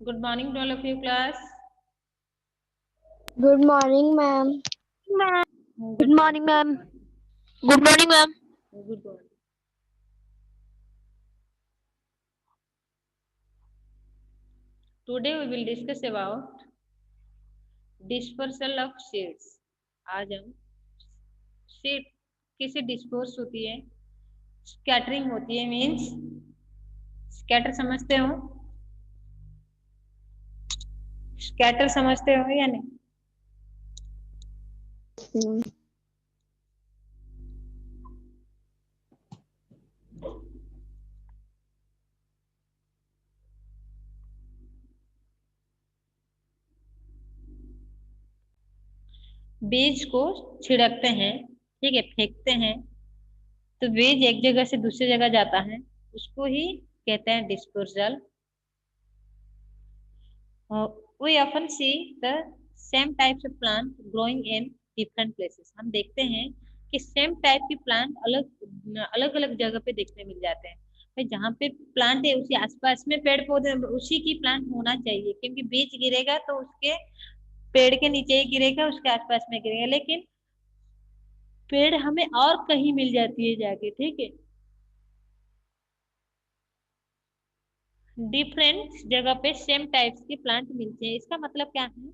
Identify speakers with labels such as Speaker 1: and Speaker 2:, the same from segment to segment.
Speaker 1: Good morning to all of you, class.
Speaker 2: Good morning, ma'am.
Speaker 1: Good
Speaker 3: Good
Speaker 1: morning.
Speaker 3: morning, ma'am. Good morning, ma'am.
Speaker 1: Good morning. Today we will discuss about dispersal of seeds. आज हम seed कैसे disperse होती है, scattering होती है, means scatter समझते हो? Scatter समझते हो या नहीं? बीज को छिड़कते हैं, ठीक है, फेंकते हैं, तो बीज एक जगह से दूसरी जगह जाता है, उसको ही कहते हैं dispersal. We often see the same types of plant growing in different places. हम देखते हैं कि सेम टाइप की प्लांट अलग अलग अलग जगह पे देखने मिल जाते हैं. भाई जहाँ पे प्लांट है उसी आसपास में पेड़ पौधे उसी की प्लांट होना चाहिए, क्योंकि बीज गिरेगा तो उसके पेड़ के नीचे ही गिरेगा, उसके आसपास में गिरेगा, लेकिन पेड़ हमें और कहीं मिल जाती है जाके, ठीक है. डिफरेंट जगह पे सेम टाइप्स की प्लांट मिलते हैं. इसका मतलब क्या है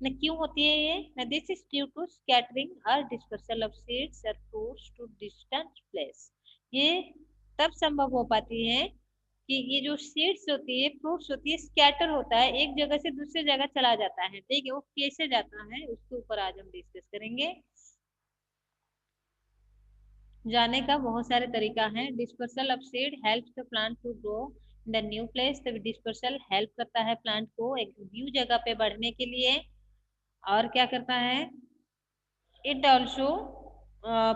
Speaker 1: न, क्यों होती है ये न, this is due to scattering और डिस्पर्सल ऑफ सीड्स और फ्रूट्स टू डिस्टेंट प्लेस. ये तब संभव हो पाती है कि ये जो सीड्स होती है, फ्रूट्स होती है, स्कैटर होता है, एक जगह से दूसरी जगह चला जाता है, ठीक है. वो कैसे जाता है उसके ऊपर आज हम डिस्कस करेंगे. जाने का बहुत सारे तरीका है. Dispersal of seed helps the plant to grow in the new place. तब डिस्पर्सल हेल्प करता है प्लांट को एक न्यू जगह पे बढ़ने के लिए. और क्या करता है, it also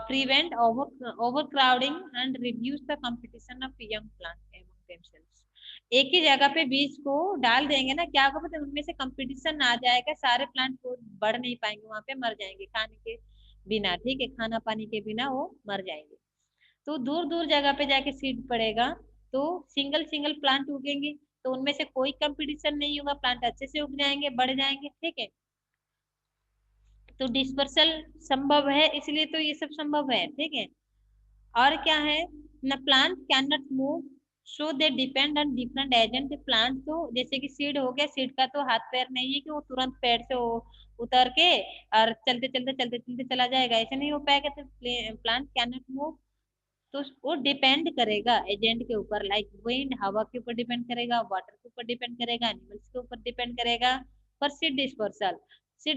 Speaker 1: prevent overcrowding and reduce the competition of young plant among themselves. एक ही जगह पे बीज को डाल देंगे ना, क्या होगा पता है, उनमें से कंपटीशन आ जाएगा, सारे प्लांट को बढ़ नहीं पाएंगे, वहां पे मर जाएंगे खाने के बिना, ठीक है, खाना पानी के बिना वो मर जाएंगे. तो दूर दूर जगह पे जाके सीड पड़ेगा, तो सिंगल सिंगल प्लांट उगेंगे, तो उनमें से कोई कंपटीशन नहीं होगा, प्लांट अच्छे से उग जाएंगे, बढ़ जाएंगे, ठीक है. तो डिस्पर्सल संभव है, इसलिए तो ये सब संभव है, ठीक है. और क्या है न, plant can not move so they depend on different agent. Plant तो जैसे कि सीड हो गया, सीड का तो हाथ पैर नहीं है कि वो तुरंत पेड़ से उतर के और चलते चलते चला जाएगा, ऐसे नहीं हो पाएगा. तो प्लांट कैन नॉट मूव, तो वो डिपेंड करेगा एजेंट के ऊपर, लाइक विंड, हवा के ऊपर डिपेंड करेगा, वाटर के ऊपर डिपेंड करेगा, एनिमल्स के ऊपर डिपेंड करेगा. पर सीड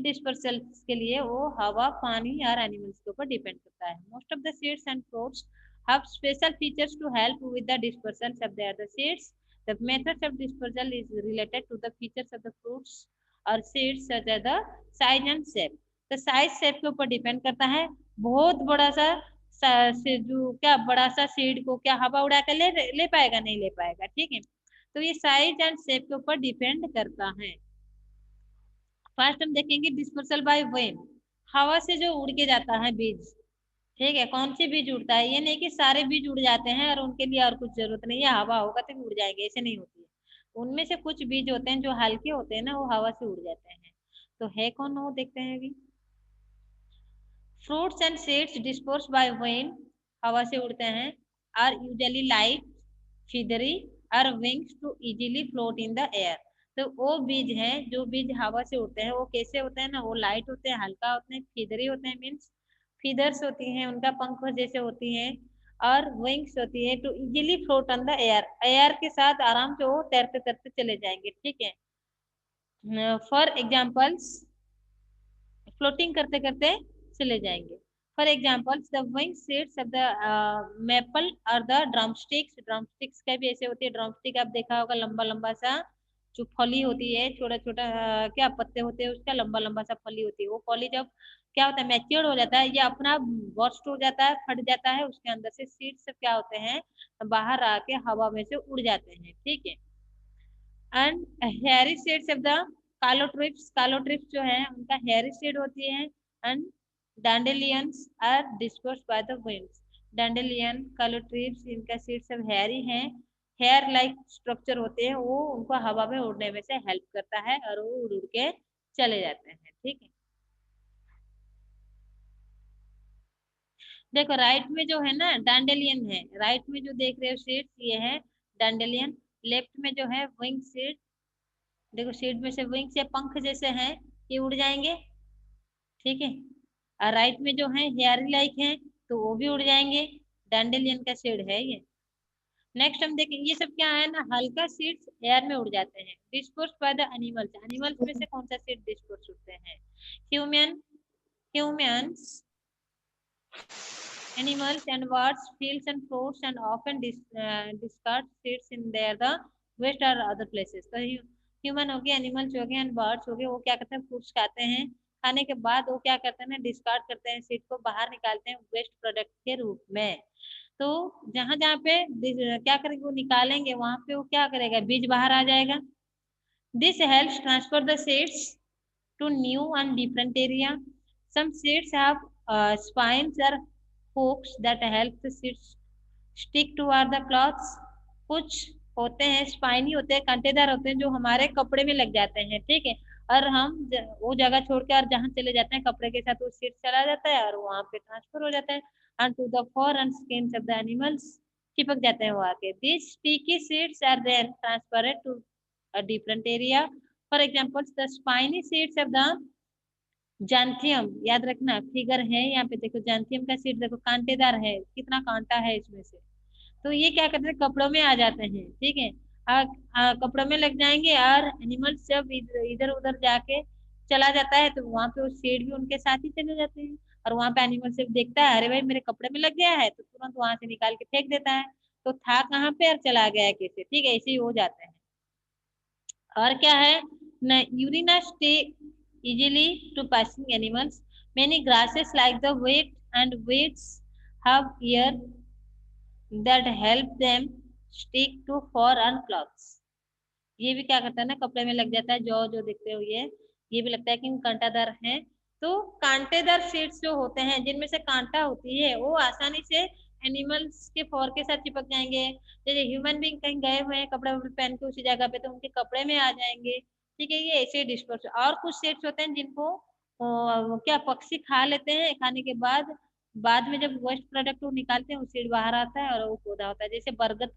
Speaker 1: डिस्पर्सल के लिए वो हवा, पानी और एनिमल्स के ऊपर डिपेंड करता है. Most of the seeds and fruits have special features to help with the dispersal of the seeds. The methods of dispersal is related to the features of the fruits or seeds such as the size and shape. तो size shape के ऊपर depend करता है. बहुत बड़ा सा से जो क्या बड़ा सा सीड को क्या हवा उड़ा कर ले पाएगा, नहीं ले पाएगा, ठीक है. तो ये साइज एंड शेप के ऊपर डिपेंड करता है. फर्स्ट हम देखेंगे डिस्पर्सल बाय विंड. हवा से जो उड़ के जाता है बीज, ठीक है, कौन सी बीज उड़ता है, ये नहीं कि सारे बीज उड़ जाते हैं और उनके लिए और कुछ जरूरत नहीं है, हवा होगा तो उड़ जाएंगे, ऐसे नहीं होती है. उनमें से कुछ बीज होते हैं जो हल्के होते हैं ना, वो हवा से उड़ जाते हैं. तो है कौन, वो देखते हैं अभी. Fruits and seeds disperse by wind, हवा से उड़ते हैं, आर यूजुअली लाइट, feathery और wings to easily float in the air. तो वो बीज हैं जो बीज हवा से उड़ते हैं, वो कैसे होते हैं ना, वो लाइट होते हैं, हल्का होते हैं, फीदरी होते हैं, मीन्स फीदर्स होती हैं, उनका पंख जैसे होती हैं, और विंग्स होती है to easily float on the air. Air के साथ आराम से वो तैरते तैरते चले जाएंगे, ठीक है. फॉर एग्जाम्पल्स, फ्लोटिंग करते करते चले जाएंगे. For example the wing seeds of the maple और द ड्रमस्टिक्स. ड्रमस्टिक्स का भी ऐसे होती है, ड्रमस्टिक आप देखा होगा, लंबा लंबा सा जो फली होती है, छोटा छोटा क्या पत्ते होते हैं, उसका लंबा लंबा सा फली होती है. वो फली जब क्या होता है, मैच्योर हो जाता है, ये अपना बर्स्ट हो जाता है, फट जाता है, उसके अंदर से सीड्स सब क्या होते हैं, बाहर आके हवा में से उड़ जाते हैं, ठीक है. And hairy seeds of the Calotropis. Calotropis जो है उनका हेयरी सीड होती है. And dandelions are dispersed by the winds. Dandelion, Calotropis, इनका सीड सब हेयरी हैं, हेयर लाइक स्ट्रक्चर होते हैं, वो उनको हवा में उड़ने में से हेल्प करता है और वो उड़ उड़ के चले जाते हैं। ठीक है, देखो राइट में जो है ना डैंडेलियन है, राइट में जो देख रहे हो सीड्स ये है डैंडेलियन, लेफ्ट में जो है विंग सीड, देखो सीड में से विंग्स या पंख जैसे हैं, ये उड़ जाएंगे। ठीक है, और राइट में जो है हेयर लाइक है तो वो भी उड़ जाएंगे, डैंडेलियन का सीड है ये। नेक्स्ट हम देखेंगे ये सब क्या है ना, हल्का सीड्स एयर में उड़ जाते हैं, disperse by the animals, animals में से कौन सा सीड डिस्पर्स होते हैं, human, humans, animals and birds, fields and fruits and often discard seeds in their the waste or other places। तो ह्यूमन हो गए, एनिमल्स हो गए एंड बर्ड्स हो गए, वो क्या करते हैं फ्रूट्स खाते हैं, खाने के बाद वो क्या करते हैं ना डिस्कार्ड करते हैं, सीड को बाहर निकालते हैं वेस्ट प्रोडक्ट के रूप में। तो जहां जहाँ पे क्या करेंगे वो निकालेंगे, वहां पे वो क्या करेगा बीज बाहर आ जाएगा। This helps transfer the seeds to new and different area. Some seeds have spines or hooks that help the seeds stick toward the cloths. कुछ होते हैं स्पाइनी होते हैं, कांटेदार होते हैं, जो हमारे कपड़े में लग जाते हैं। ठीक है, और हम वो जगह छोड़ के और जहाँ चले जाते हैं कपड़े के साथ वो सीड चला जाता है और वहां पे ट्रांसफर हो जाता है and to the fur and skin of the animals, चिपक जाते हैं वो आके। This sticky seeds are then transferred to a different area. For example, the spiny seeds of the जैंथियम, याद रखना फिगर है यहाँ पे, देखो जैंथियम का सीड देखो कांटेदार है, कितना कांटा है इसमें से, तो ये क्या करते हैं कपड़ों में आ जाते हैं। ठीक है, कपड़ों में लग जाएंगे और एनिमल्स जब इधर उधर जाके चला जाता है तो वहां पे वो सीड भी उनके साथ ही चले जाते हैं, और वहां पे एनिमल जब देखता है अरे भाई मेरे कपड़े में लग गया है तो तुरंत वहां से निकाल के फेंक देता है, तो था कहाँ पे और चला गया है कैसे। ठीक है, ऐसे ही हो जाता है। और क्या है न, यूरिना stay easily to passing animals, many grasses like the wheat and weeds have ear that help them stick to fur and clothes। ये भी क्या करता है ना कपड़े में लग जाता है, जो जो देखते हो ये भी लगता है कि कांटादार है। तो कांटेदार सीड्स जो होते हैं जिनमें से कांटा होती है वो आसानी से एनिमल्स के फर के साथ चिपक जाएंगे। जैसे ह्यूमन बींग कहीं गए हुए हैं कपड़े पहन के उसी जगह पे तो उनके कपड़े में आ जाएंगे। ठीक है, ये ऐसे डिस्पर्स। और कुछ सीड्स होते हैं जिनको क्या पक्षी खा लेते हैं, खाने के बाद में जब वेस्ट प्रोडक्ट वो निकालते हैं वो सीड बाहर आता है और वो पौधा होता है। जैसे बरगद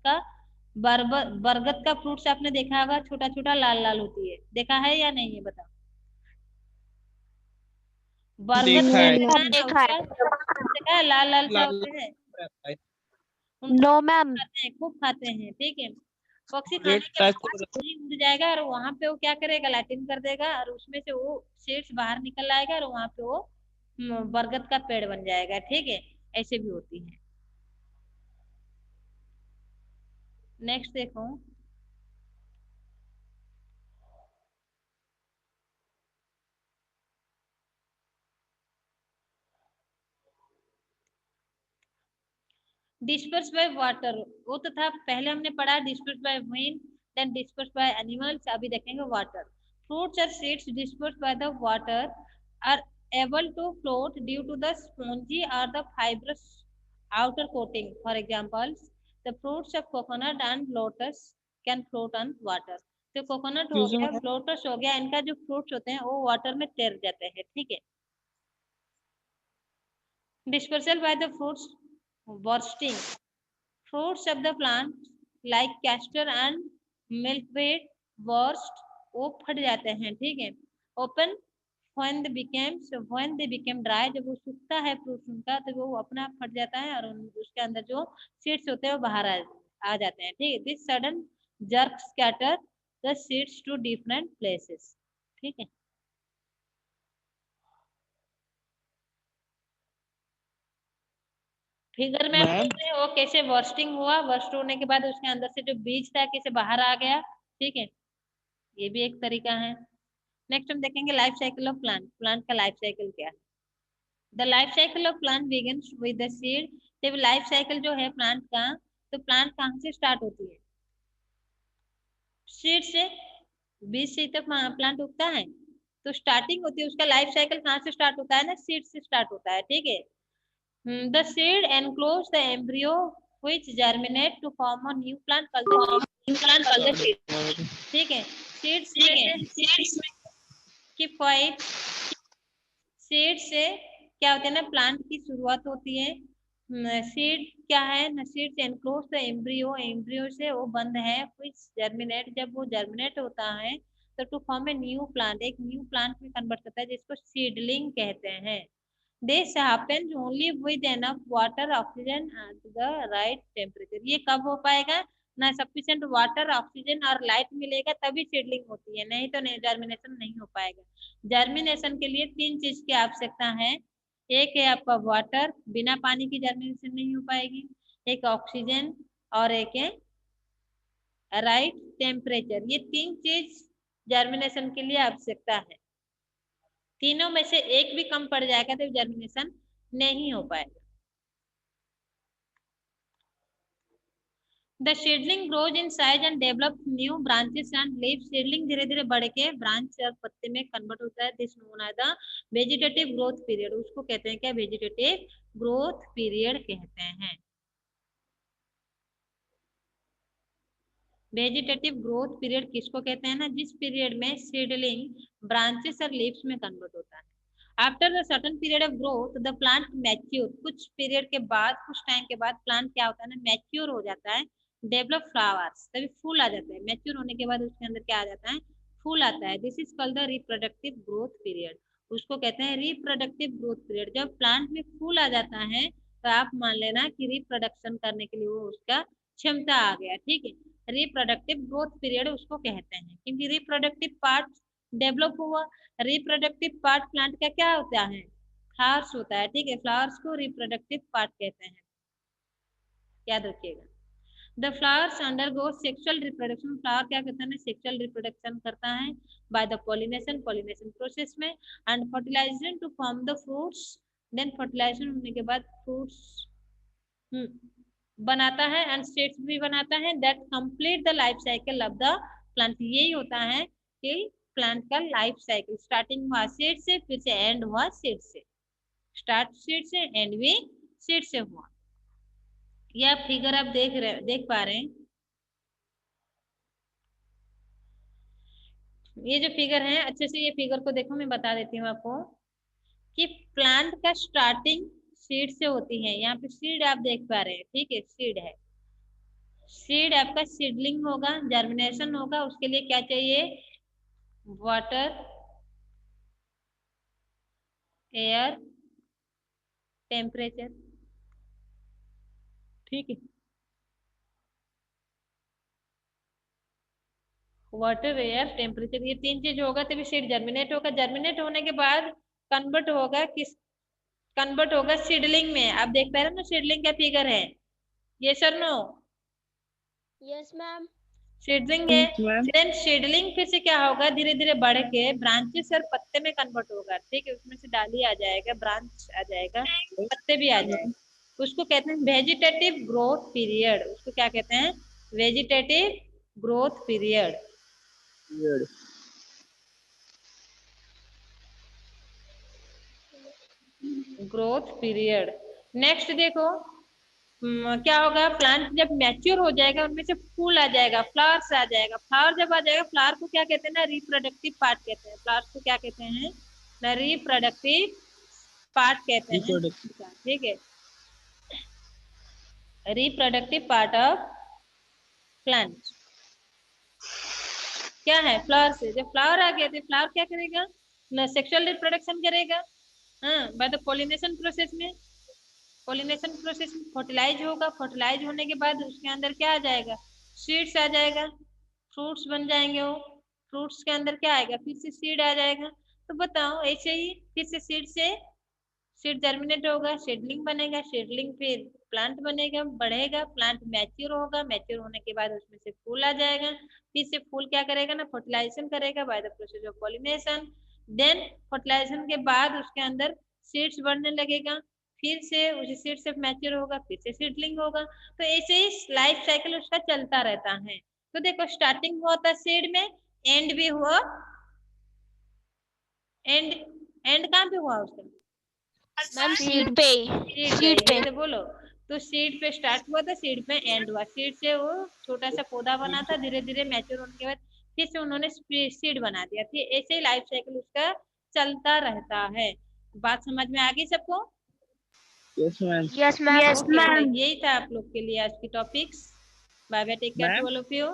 Speaker 1: का फ्रूट्स आपने देखा होगा, छोटा छोटा लाल लाल होती है, देखा है या नहीं है बताओ। बरगद
Speaker 2: देखा
Speaker 1: का
Speaker 2: है।
Speaker 1: देखा है ना,
Speaker 3: देखा है।
Speaker 1: उसका देखा है लाल लाल सा
Speaker 2: लाल
Speaker 1: होते हैं,
Speaker 2: लाल
Speaker 1: उनको
Speaker 3: नो मैम।
Speaker 1: खाते हैं, खूब खाते हैं। ठीक है, पक्षी
Speaker 2: रेड
Speaker 1: खाने के
Speaker 2: टच
Speaker 1: बाद वही उड़ जाएगा और वहां पे वो क्या करेगा लैटिन कर देगा और उसमें से वो सीड्स बाहर निकल आएगा और वहां पे वो बरगद का पेड़ बन जाएगा। ठीक है, ऐसे भी होती है। नेक्स्ट देखो, डिस्पर्स बाय वाटर, वो तो था पहले हमने पढ़ा disperse by wind, then disperse by animals, अभी देखेंगे वाटर। फ्रूट्स और seeds disperse by the water are able to float due to the spongy or the fibrous outer coating। For example, the fruits of coconut and lotus can float on water। तो coconut हो गया, lotus हो गया, इनका जो fruits होते हैं वो वाटर में तैर जाते हैं। ठीक है, dispersal by the fruits bursting, fruits of the plant like castor and milkweed burst, वो फट जाते हैं। ठीक है, open when they became dry, जब वो सूखता है फ्रूट उनका तो वो अपना आप फट जाता है और उसके अंदर जो सीड्स होते हैं वो बाहर आ जाते हैं। ठीक है, this sudden jerk scatter the seeds to different places. ठीक है, फिगर में आप
Speaker 2: मैम
Speaker 1: देख रहे हो कैसे बर्स्टिंग हुआ, बर्स्ट होने के बाद उसके अंदर से जो बीज था कैसे बाहर आ गया। ठीक है, ये भी एक तरीका है। नेक्स्ट हम देखेंगे life cycle of plant, plant का लाइफ साइकिल क्या है। The life cycle of plant begins with the seed, जब लाइफ साइकिल जो है प्लांट का, तो प्लांट कहाँ से स्टार्ट होती है, सीड से, बीज से तक प्लांट उगता है, तो स्टार्टिंग होती है उसका लाइफ साइकिल कहाँ से स्टार्ट होता है ना, सीड से स्टार्ट होता है। ठीक है, the seed enclose the embryo which germinate to form a new plant called the seed. ठीक है, सीड्स में से कीप क्वाइट, सीड से क्या होता है ना, प्लांट की शुरुआत होती है। सीड क्या है ना, seeds enclose the embryo, embryo से वो बंद है, which germinate, जब वो जर्मिनेट होता है तो to form a new plant, एक न्यू प्लांट में कन्वर्ट करता है जिसको सीडलिंग कहते हैं। This happens only with enough water, oxygen at the right temperature. ये कब हो पाएगा ना, सफिशिएंट वाटर, ऑक्सीजन और लाइट मिलेगा तभी सीडलिंग होती है, नहीं तो नहीं, जर्मिनेशन नहीं हो पाएगा। जर्मिनेशन के लिए 3 चीज की आवश्यकता है। एक है आपका वाटर, बिना पानी की जर्मिनेशन नहीं हो पाएगी। एक ऑक्सीजन और एक है राइट टेम्परेचर। ये 3 चीज जर्मिनेशन के लिए आवश्यकता है। तीनों में से एक भी कम पड़ जाएगा तो जर्मिनेशन नहीं हो पाएगा। The seedling grows in size and develops new branches and leaves. Seedling धीरे धीरे बढ़ के ब्रांच और पत्ते में कन्वर्ट होता है। This known as the vegetative growth period. उसको कहते हैं क्या, वेजिटेटिव ग्रोथ पीरियड कहते हैं। वेजिटेटिव ग्रोथ पीरियड किसको कहते हैं ना, जिस पीरियड में सीडलिंग ब्रांचेस और लीव्स में कन्वर्ट होता है। After the certain period of growth the plant mature, कुछ पीरियड के बाद, कुछ टाइम के बाद प्लांट क्या होता है ना, मैच्योर हो जाता है। डेवलप फ्लावर्स, तभी फूल आ जाता है। मैच्योर होने के बाद उसके अंदर क्या आ जाता है, फूल आता है। This is called the reproductive growth period. उसको कहते हैं रिप्रोडक्टिव ग्रोथ पीरियड। जब प्लांट में फूल आ जाता है तो आप मान लेना कि रिप्रोडक्शन करने के लिए वो उसका क्षमता आ गया। ठीक है, रिप्रोडक्टिव ग्रोथ पीरियड उसको कहते हैं, क्योंकि रिप्रोडक्टिव पार्ट डेवलप हुआ। रिप्रोडक्टिव पार्ट प्लांट का क्या होता है, फ्लावर्स होता है। ठीक है, फ्लावर्स को रिप्रोडक्टिव पार्ट कहते हैं, याद रखिएगा। The flowers undergo sexual reproduction, flower क्या करता है, सेक्सुअल रिप्रोडक्शन करता है by the pollination, pollination process में, and fertilisation to form the fruits. Then fertilisation होने के बाद फ्रूट्स बनाता है एंड सीड्स भी बनाता है। That complete the life cycle of the plant. यही होता है कि प्लांट का लाइफ साइकिल, स्टार्टिंग हुआ सीड से, फिर से एंड हुआ सीड से, स्टार्ट सीड से एंड भी सीड से हुआ। यह फिगर आप देख पा रहे हैं, ये जो फिगर है, अच्छे से ये फिगर को देखो, मैं बता देती हूँ आपको कि प्लांट का स्टार्टिंग सीड से होती है। यहाँ पे सीड आप देख पा रहे हैं, ठीक है, सीड है। सीड आपका सीडलिंग होगा, जर्मिनेशन होगा, उसके लिए क्या चाहिए, वाटर, एयर, टेम्परेचर। ठीक है, वाटर, एयर, टेम्परेचर, ये 3 चीज होगा तभी सीड जर्मिनेट होगा। जर्मिनेट होने के बाद कन्वर्ट होगा किस, कन्वर्ट होगा सीडलिंग में। आप देख पा रहे हो ना, सीडलिंग का फिगर है, ये sir no,
Speaker 3: yes ma'am.
Speaker 1: Seedling है। देन सीडलिंग फिर से क्या होगा, धीरे धीरे बढ़ के ब्रांचेस और पत्ते में कन्वर्ट होगा। ठीक है, उसमें से डाली आ जाएगा, ब्रांच आ जाएगा, पत्ते भी आ जाएगा। उसको कहते हैं वेजिटेटिव ग्रोथ पीरियड। उसको क्या कहते हैं, vegetative growth period. Growth period. Next देखो, क्या होगा, प्लांट जब मैच्योर हो जाएगा, उनमें से फूल आ जाएगा, फ्लावर्स आ जाएगा। फ्लावर जब आ जाएगा, फ्लावर को क्या कहते हैं ना, रिप्रोडक्टिव पार्ट कहते हैं। फ्लावर्स को क्या कहते हैं ना, रिप्रोडक्टिव पार्ट कहते हैं। ठीक है, रिप्रोडक्टिव पार्ट ऑफ प्लांट क्या है, फ्लावर से। जब फ्लावर आ गया तो फ्लावर क्या करेगा ना, सेक्सुअल रिप्रोडक्शन करेगा, हाँ, बाय द पॉलिनेशन प्रोसेस में। पॉलिनेशन प्रोसेस में फर्टिलाइज होगा, फर्टिलाइज होने के बाद उसके अंदर क्या आ जाएगा, सीड्स आ जाएगा, फ्रूट्स बन जाएंगे। वो फ्रूट्स के अंदर क्या आएगा, फिर से सीड आ जाएगा। तो बताओ, ऐसे ही फिर से सीड जर्मिनेट होगा, सीडलिंग बनेगा, सीडलिंग फिर प्लांट बनेगा, बढ़ेगा, प्लांट मैच्योर होगा, मैच्योर होने के बाद उसमें से फूल आ जाएगा। फिर से फूल क्या करेगा ना, फर्टिलाइजेशन करेगा by the process of pollination. Then fertilisation के बाद उसके अंदर सीड्स बढ़ने लगेगा, फिर से उसी सीड से मैच्योर होगा, फिर से सीडलिंग होगा। तो ऐसे ही लाइफ साइकिल उसका चलता रहता है। तो देखो, स्टार्टिंग हुआ था सीड में, एंड भी हुआ, एंड एंड कहाँ पे हुआ उसका,
Speaker 3: मैम सीड पे, सीड पे।
Speaker 1: तो बोलो, तो सीड पे स्टार्ट हुआ था, सीड पे एंड हुआ, सीड से वो छोटा सा पौधा बना था, धीरे धीरे मैच्योर होने के बाद फिर से उन्होंने सीड बना दिया, फिर ऐसे ही लाइफ साइकिल उसका चलता रहता है। बात समझ में आ गई सबको?
Speaker 2: Yes ma'am.
Speaker 3: Yes ma'am.
Speaker 1: Okay, यही था आप लोग के लिए आज की topics. Bye bye, take care to all of you.